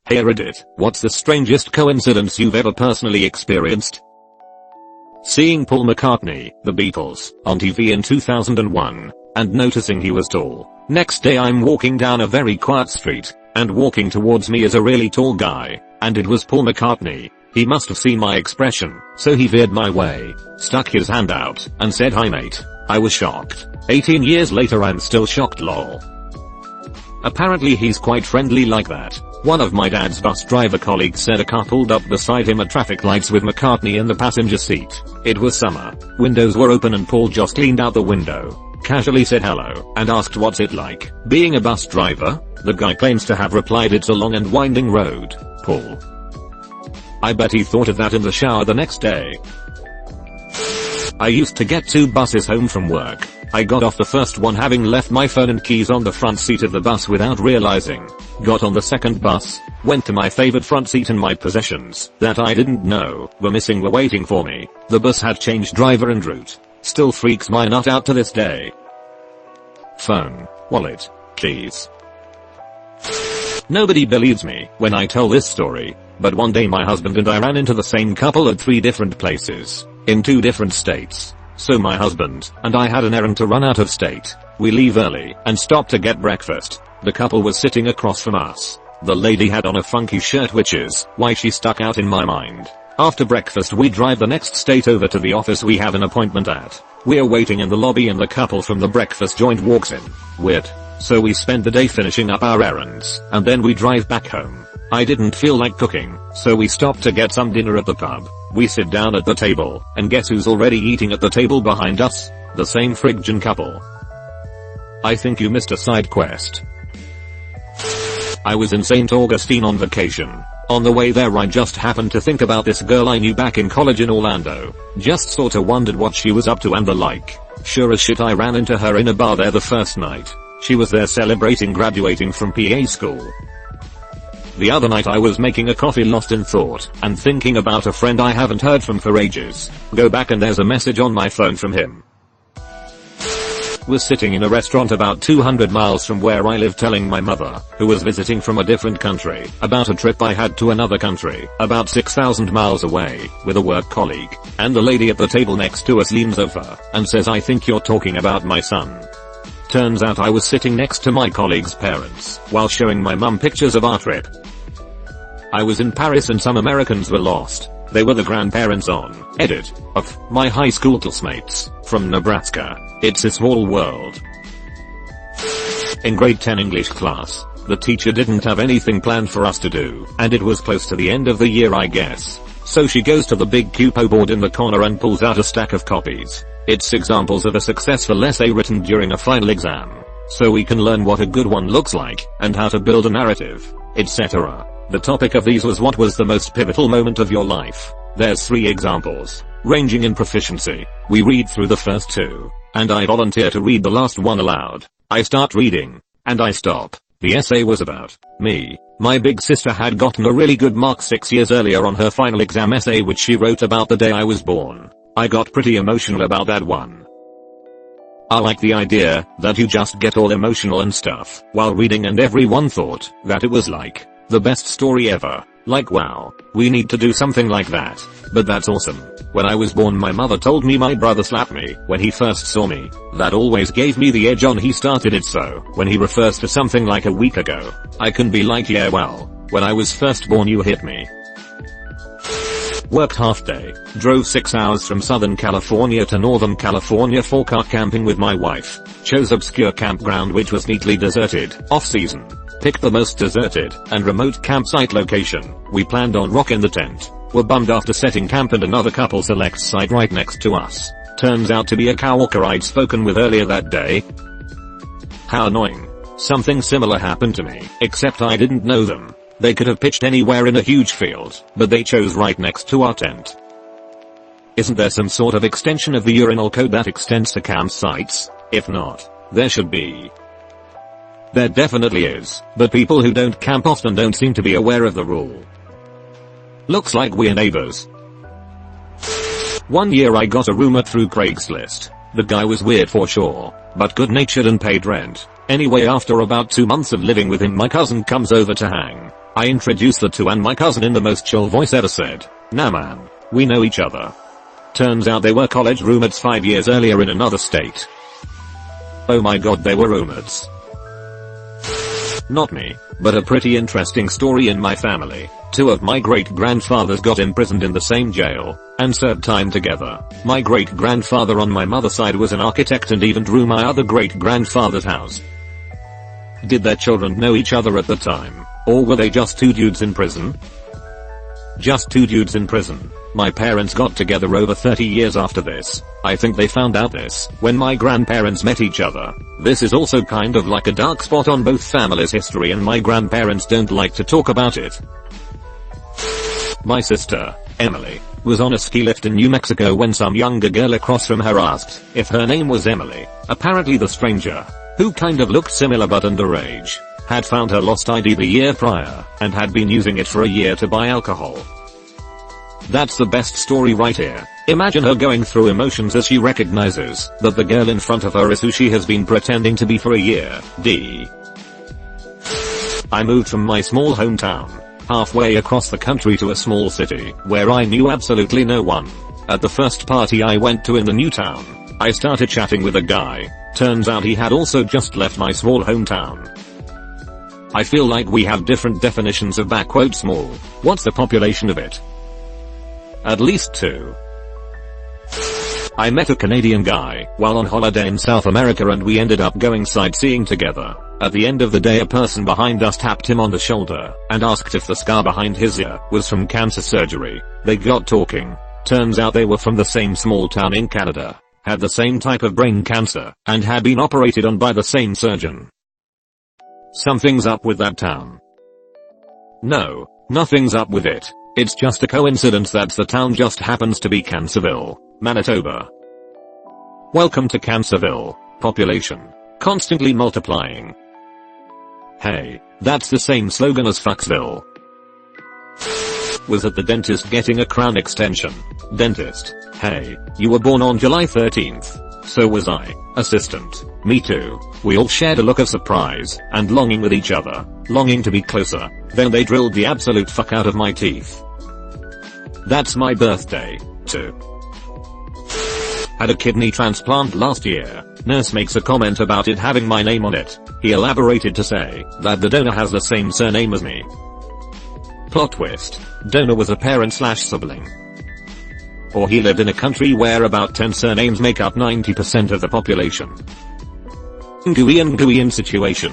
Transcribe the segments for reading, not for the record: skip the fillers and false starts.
Hey Reddit, what's the strangest coincidence you've ever personally experienced? Seeing Paul McCartney, the Beatles, on TV in 2001, and noticing he was tall. Next day I'm walking down a very quiet street, and walking towards me is a really tall guy, and it was Paul McCartney. He must have seen my expression, so he veered my way, stuck his hand out, and said hi mate. I was shocked. 18 years later I'm still shocked lol. Apparently he's quite friendly like that. One of my dad's bus driver colleagues said a car pulled up beside him at traffic lights with McCartney in the passenger seat. It was summer. Windows were open and Paul just leaned out the window, casually said hello, and asked what's it like being a bus driver. The guy claims to have replied it's a long and winding road, Paul. I bet he thought of that in the shower the next day. I used to get 2 buses home from work. I got off the first one having left my phone and keys on the front seat of the bus without realizing. Got on the second bus, went to my favorite front seat and my possessions that I didn't know were missing were waiting for me. The bus had changed driver and route. Still freaks my nut out to this day. Phone, wallet, keys. Nobody believes me when I tell this story, but one day my husband and I ran into the same couple at 3 different places, in 2 different states. So my husband and I had an errand to run out of state. We leave early and stop to get breakfast. The couple was sitting across from us. The lady had on a funky shirt, which is why she stuck out in my mind. After breakfast we drive the next state over to the office we have an appointment at. We're waiting in the lobby and the couple from the breakfast joint walks in. Weird. So we spend the day finishing up our errands and then we drive back home. I didn't feel like cooking, so we stopped to get some dinner at the pub. We sit down at the table, and guess who's already eating at the table behind us? The same friggin' couple. I think you missed a side quest. I was in St. Augustine on vacation. On the way there I just happened to think about this girl I knew back in college in Orlando. Just sorta wondered what she was up to and the like. Sure as shit I ran into her in a bar there the first night. She was there celebrating graduating from PA school. The other night I was making a coffee lost in thought and thinking about a friend I haven't heard from for ages. Go back and there's a message on my phone from him. Was sitting in a restaurant about 200 miles from where I live telling my mother, who was visiting from a different country, about a trip I had to another country, about 6,000 miles away, with a work colleague. And the lady at the table next to us leans over and says, I think you're talking about my son. Turns out I was sitting next to my colleague's parents while showing my mum pictures of our trip. I was in Paris and some Americans were lost. They were the grandparents on edit of my high school classmates from Nebraska. It's a small world. In grade 10 English class, the teacher didn't have anything planned for us to do, and it was close to the end of the year I guess. So she goes to the big cupo board in the corner and pulls out a stack of copies. It's examples of a successful essay written during a final exam. So we can learn what a good one looks like, and how to build a narrative, etc. The topic of these was what was the most pivotal moment of your life. There's 3 examples, ranging in proficiency. We read through the first 2, and I volunteer to read the last one aloud. I start reading, and I stop. The essay was about me. My big sister had gotten a really good mark 6 years earlier on her final exam essay which she wrote about the day I was born. I got pretty emotional about that one. I like the idea that you just get all emotional and stuff while reading, and everyone thought that it was like the best story ever. Like wow, we need to do something like that. But that's awesome. When I was born my mother told me my brother slapped me when he first saw me. That always gave me the edge on he started it, so when he refers to something like a week ago, I can be like yeah well, when I was first born you hit me. Worked half day, drove 6 hours from Southern California to Northern California for car camping with my wife. Chose obscure campground which was neatly deserted, off season. Picked the most deserted and remote campsite location. We planned on rocking the tent. Were bummed after setting camp and another couple selects site right next to us. Turns out to be a coworker I'd spoken with earlier that day. How annoying. Something similar happened to me, except I didn't know them. They could have pitched anywhere in a huge field, but they chose right next to our tent. Isn't there some sort of extension of the urinal code that extends to campsites? If not, there should be. There definitely is, but people who don't camp often don't seem to be aware of the rule. Looks like we're neighbors. One year I got a roommate through Craigslist. The guy was weird for sure, but good-natured and paid rent. Anyway, after about 2 months of living with him my cousin comes over to hang. I introduced the two and my cousin in the most chill voice ever said, "Nah man, we know each other." Turns out they were college roommates 5 years earlier in another state. Oh my god, they were roommates. Not me, but a pretty interesting story in my family. Two of my great-grandfathers got imprisoned in the same jail, and served time together. My great-grandfather on my mother's side was an architect and even drew my other great-grandfather's house. Did their children know each other at the time, or were they just two dudes in prison? Just two dudes in prison. My parents got together over 30 years after this. I think they found out this when my grandparents met each other. This is also kind of like a dark spot on both families' history and my grandparents don't like to talk about it. My sister, Emily, was on a ski lift in New Mexico when some younger girl across from her asked if her name was Emily. Apparently the stranger, who kind of looked similar but underage, had found her lost ID the year prior and had been using it for a year to buy alcohol. That's the best story right here. Imagine her going through emotions as she recognizes that the girl in front of her is who she has been pretending to be for a year. I moved from my small hometown, halfway across the country to a small city, where I knew absolutely no one. At the first party I went to in the new town, I started chatting with a guy. Turns out he had also just left my small hometown. I feel like we have different definitions of "small." What's the population of it? At least 2. I met a Canadian guy while on holiday in South America and we ended up going sightseeing together. At the end of the day a person behind us tapped him on the shoulder and asked if the scar behind his ear was from cancer surgery. They got talking. Turns out they were from the same small town in Canada, had the same type of brain cancer, and had been operated on by the same surgeon. Something's up with that town. No, nothing's up with it. It's just a coincidence that the town just happens to be Cancerville, Manitoba. Welcome to Cancerville, population constantly multiplying. Hey, that's the same slogan as Fucksville. Was at the dentist getting a crown extension. Dentist: hey, you were born on July 13th. So was I. Assistant: me too. We all shared a look of surprise and longing with each other, longing to be closer. Then they drilled the absolute fuck out of my teeth. That's my birthday, too. Had a kidney transplant last year. Nurse makes a comment about it having my name on it. He elaborated to say that the donor has the same surname as me. Plot twist: donor was a parent/sibling. Or he lived in a country where about 10 surnames make up 90% of the population. Nguyen situation.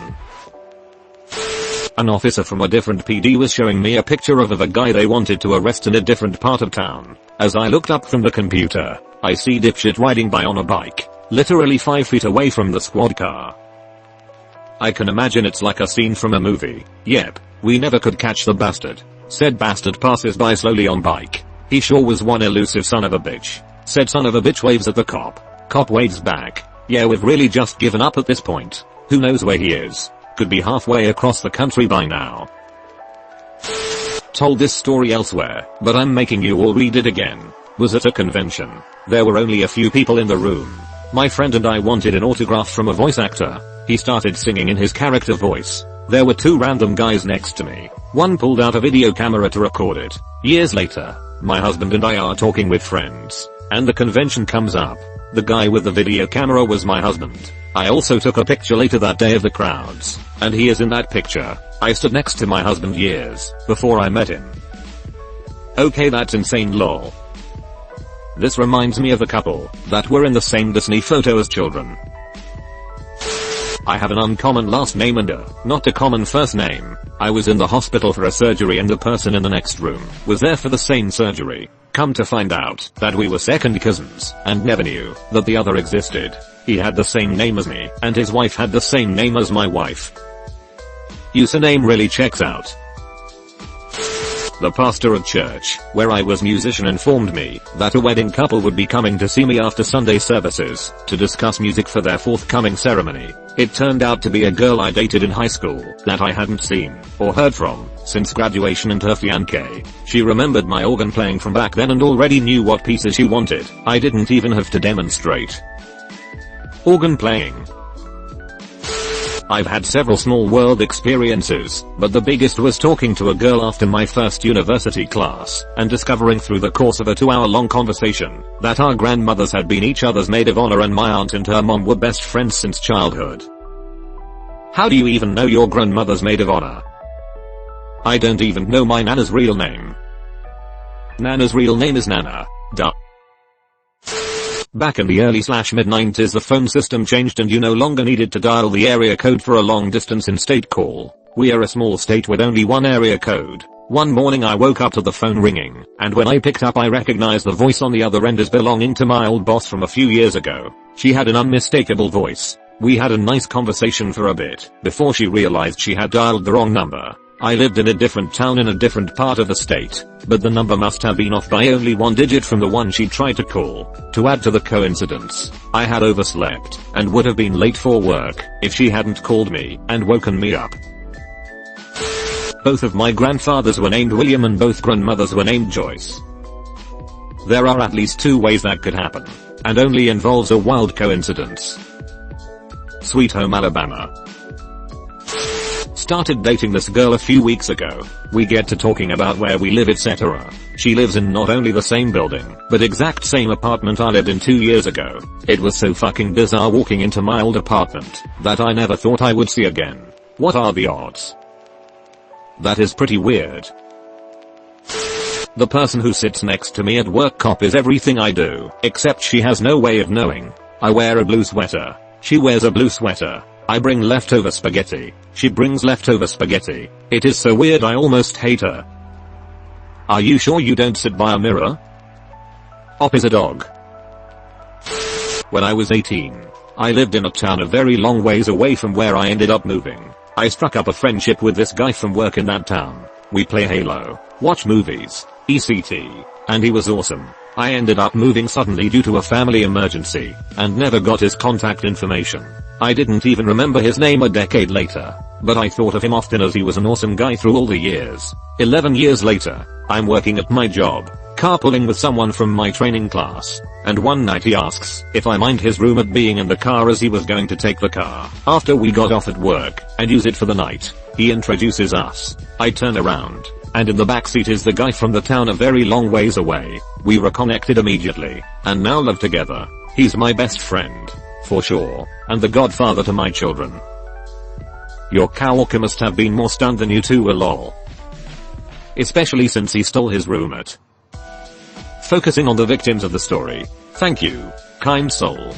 An officer from a different PD was showing me a picture of a guy they wanted to arrest in a different part of town. As I looked up from the computer, I see dipshit riding by on a bike, literally 5 feet away from the squad car. I can imagine it's like a scene from a movie. Yep, we never could catch the bastard. Said bastard passes by slowly on bike. He sure was one elusive son of a bitch. Said son of a bitch waves at the cop. Cop waves back. Yeah, we've really just given up at this point. Who knows where he is? Could be halfway across the country by now. Told this story elsewhere, but I'm making you all read it again. Was at a convention. There were only a few people in the room. My friend and I wanted an autograph from a voice actor. He started singing in his character voice. There were 2 random guys next to me. One pulled out a video camera to record it. Years later, my husband and I are talking with friends, and the convention comes up. The guy with the video camera was my husband. I also took a picture later that day of the crowds, and he is in that picture. I stood next to my husband years before I met him. Okay, that's insane lol. This reminds me of a couple that were in the same Disney photo as children. I have an uncommon last name and a not a common first name. I was in the hospital for a surgery and the person in the next room was there for the same surgery. Come to find out that we were second cousins and never knew that the other existed. He had the same name as me and his wife had the same name as my wife. Username really checks out. The pastor of church where I was musician informed me that a wedding couple would be coming to see me after Sunday services to discuss music for their forthcoming ceremony. It turned out to be a girl I dated in high school that I hadn't seen or heard from since graduation and her fiancé. She remembered my organ playing from back then and already knew what pieces she wanted. I didn't even have to demonstrate. Organ playing. I've had several small world experiences, but the biggest was talking to a girl after my first university class, and discovering through the course of a 2-hour-long conversation, that our grandmothers had been each other's maid of honor and my aunt and her mom were best friends since childhood. How do you even know your grandmother's maid of honor? I don't even know my Nana's real name. Nana's real name is Nana. Duh. Back in the early/mid-90s the phone system changed and you no longer needed to dial the area code for a long distance in-state call. We are a small state with only one area code. One morning I woke up to the phone ringing, and when I picked up I recognized the voice on the other end as belonging to my old boss from a few years ago. She had an unmistakable voice. We had a nice conversation for a bit, before she realized she had dialed the wrong number. I lived in a different town in a different part of the state, but the number must have been off by only one digit from the one she tried to call. To add to the coincidence, I had overslept, and would have been late for work, if she hadn't called me, and woken me up. Both of my grandfathers were named William and both grandmothers were named Joyce. There are at least 2 ways that could happen, and only involves a wild coincidence. Sweet Home Alabama. Started dating this girl a few weeks ago. We get to talking about where we live, etc. She lives in not only the same building, but exact same apartment I lived in 2 years ago. It was so fucking bizarre walking into my old apartment, that I never thought I would see again. What are the odds? That is pretty weird. The person who sits next to me at work copies everything I do, except she has no way of knowing. I wear a blue sweater. She wears a blue sweater. I bring leftover spaghetti. She brings leftover spaghetti. It is so weird I almost hate her. Are you sure you don't sit by a mirror? Op is a dog. When I was 18, I lived in a town a very long ways away from where I ended up moving. I struck up a friendship with this guy from work in that town. We play Halo, watch movies, ECT, and he was awesome. I ended up moving suddenly due to a family emergency, and never got his contact information. I didn't even remember his name a decade later, but I thought of him often as he was an awesome guy through all the years. 11 years later, I'm working at my job, carpooling with someone from my training class, and one night he asks if I mind his roommate being in the car as he was going to take the car after we got off at work and use it for the night. He introduces us. I turn around, and in the backseat is the guy from the town a very long ways away. We reconnected immediately, and now live together. He's my best friend, for sure, and the godfather to my children. Your coworker must have been more stunned than you two were, lol. Especially since he stole his roommate. Focusing on the victims of the story. Thank you, kind soul.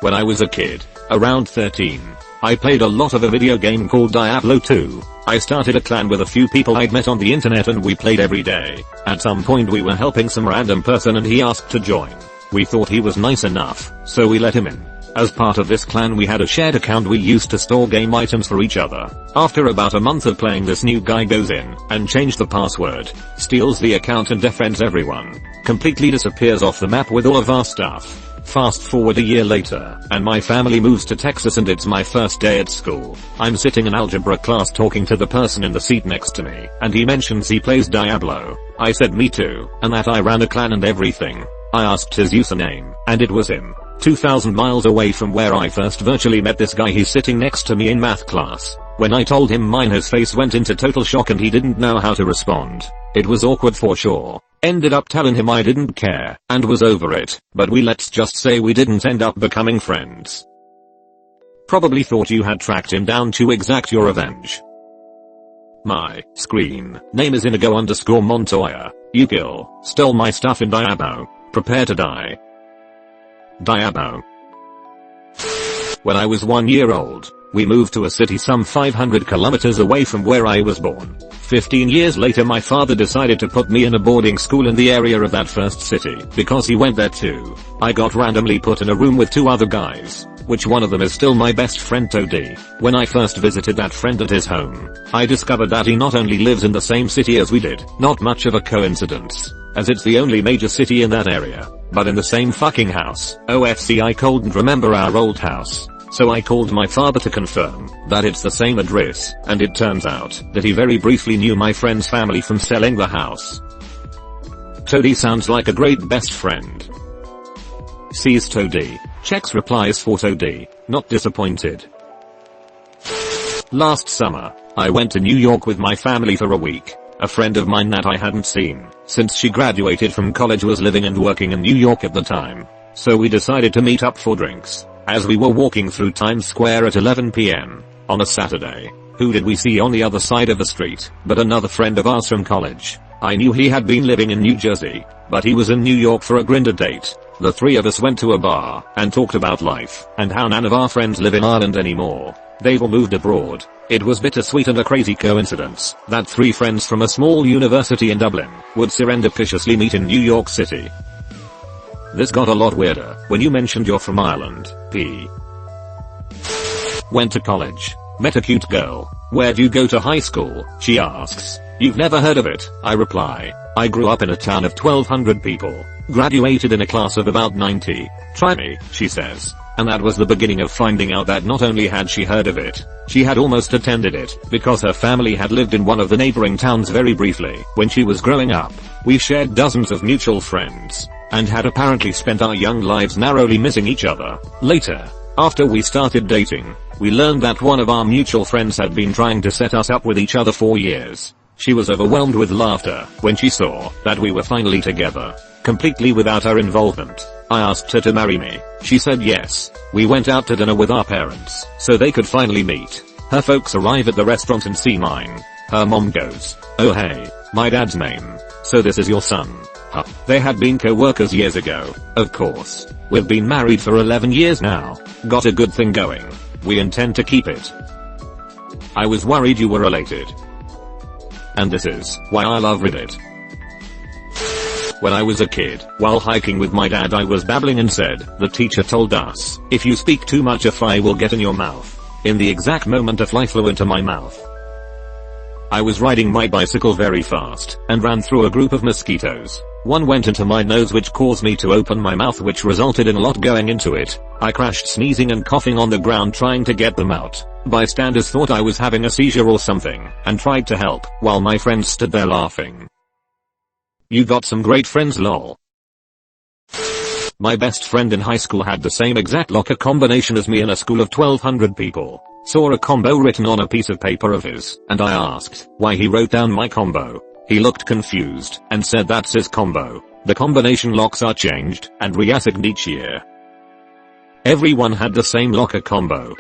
When I was a kid, around 13, I played a lot of a video game called Diablo 2. I started a clan with a few people I'd met on the internet and we played every day. At some point we were helping some random person and he asked to join. We thought he was nice enough, so we let him in. As part of this clan we had a shared account we used to store game items for each other. After about a month of playing, this new guy goes in and changed the password, steals the account and defriends everyone. Completely disappears off the map with all of our stuff. Fast forward a year later, and my family moves to Texas and it's my first day at school. I'm sitting in algebra class talking to the person in the seat next to me, and he mentions he plays Diablo. I said me too, and that I ran a clan and everything. I asked his username, and it was him. 2,000 miles away from where I first virtually met this guy. He's sitting next to me in math class. When I told him mine, his face went into total shock and he didn't know how to respond. It was awkward for sure. Ended up telling him I didn't care, and was over it, but let's just say we didn't end up becoming friends. Probably thought you had tracked him down to exact your revenge. My screen name is Inigo_Montoya. You stole my stuff in Diabo. Prepare to die. Diabo. When I was 1 year old, we moved to a city some 500 kilometers away from where I was born. 15 years later my father decided to put me in a boarding school in the area of that first city, because he went there too. I got randomly put in a room with 2 other guys, which one of them is still my best friend Toadie. When I first visited that friend at his home, I discovered that he not only lives in the same city as we did, not much of a coincidence, as it's the only major city in that area, but in the same fucking house. OFC, I couldn't remember our old house. So I called my father to confirm that it's the same address, and it turns out that he very briefly knew my friend's family from selling the house. Toadie sounds like a great best friend. Sees Toadie, checks replies for Toadie, not disappointed. Last summer, I went to New York with my family for a week. A friend of mine that I hadn't seen since she graduated from college was living and working in New York at the time. So we decided to meet up for drinks. As we were walking through Times Square at 11 p.m. on a Saturday, who did we see on the other side of the street but another friend of ours from college. I knew he had been living in New Jersey, but he was in New York for a Grindr date. The three of us went to a bar and talked about life and how none of our friends live in Ireland anymore. They've all moved abroad. It was bittersweet and a crazy coincidence that three friends from a small university in Dublin would serendipitously meet in New York City. This got a lot weirder when you mentioned you're from Ireland. P. Went to college. Met a cute girl. Where'd you go to high school? She asks. You've never heard of it, I reply. I grew up in a town of 1,200 people. Graduated in a class of about 90. Try me, she says. And that was the beginning of finding out that not only had she heard of it, she had almost attended it, because her family had lived in one of the neighboring towns very briefly when she was growing up. We shared dozens of mutual friends, and had apparently spent our young lives narrowly missing each other. Later, after we started dating, we learned that one of our mutual friends had been trying to set us up with each other for years. She was overwhelmed with laughter when she saw that we were finally together, completely without her involvement. I asked her to marry me. She said yes. We went out to dinner with our parents so they could finally meet. Her folks arrive at the restaurant and see mine. Her mom goes, "Oh hey, my dad's name. So this is your son." Huh. They had been co-workers years ago. Of course. We've been married for 11 years now. Got a good thing going. We intend to keep it. I was worried you were related. And this is why I love Reddit. When I was a kid, while hiking with my dad, I was babbling and said, the teacher told us, if you speak too much a fly will get in your mouth. In the exact moment a fly flew into my mouth. I was riding my bicycle very fast and ran through a group of mosquitoes. One went into my nose which caused me to open my mouth, which resulted in a lot going into it. I crashed sneezing and coughing on the ground trying to get them out. Bystanders thought I was having a seizure or something and tried to help while my friends stood there laughing. You got some great friends lol. My best friend in high school had the same exact locker combination as me in a school of 1,200 people. Saw a combo written on a piece of paper of his, and I asked why he wrote down my combo. He looked confused and said that's his combo. The combination locks are changed and reassigned each year. Everyone had the same locker combo.